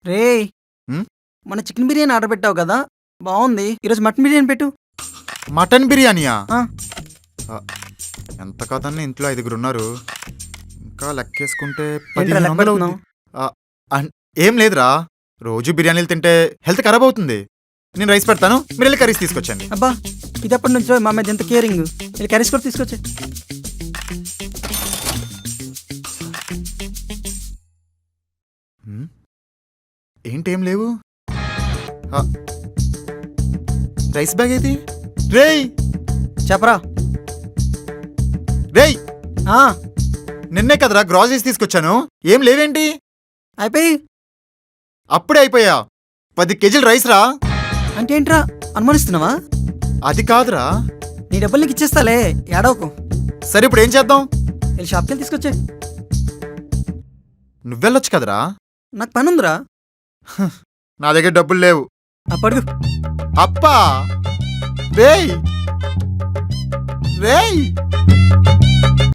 రేయ్! హ్మ్? మొన్న చికెన్ బిర్యానీ ఆర్డర్ పెట్టావు కదా! బావుంది. ఈరోజు మటన్ బిర్యానీ పెట్టు. మటన్ బిర్యానీయా? ఆ! ఎంత కాదన్నా ఇంట్లో 5 ఉన్నారు. ఇంకా లెక్కేసుకుంటే ఏంట్రా 1500 లెక్క అవుద్ది. పెడుతున్నావు? ఏం లేదురా, రోజు బిర్యానీలు తింటే హెల్త్ ఖరాబ్ అవుతుంది. నేను రైస్ పెడతాను, మీరు వెళ్ళి కర్రీస్ తీసుకొచ్చండి. అబ్బా! ఇదెప్పటి నుంచో మా మీద ఎంత కేరింగ్. ఇది కర్రీస్ కూడా తీసుకొచ్చేయ్. ఏంటేం లేవు? ఆ, రైస్ బ్యాగ్ ఏది? రేయ్ చెప్పరా? రేయ్, ఆ! నిన్నే కదరా గ్రాసరీస్ తీసుకొచ్చాను, ఏం లేవేంటి? అయిపోయి అప్పుడే అయిపోయా. 10 కేజీలు రైస్ రా. అంటే ఏంట్రా? అనుమానిస్తున్నావా? అది కాదురా. నీ డబ్బులు నీకు ఇచ్చేస్తాలే, ఏడవకు. సరే ఇప్పుడు ఏం చేద్దాం? వెళ్ళి షాప్కి వెళ్ళి తీసుకొచ్చేయ్. నువ్వెళ్ళొచ్చు కదరా. నాకు పని ఉందిరా. నా దగ్గర డబ్బులు లేవు. అప్పడుగు. అప్పా రేయ్ రేయ్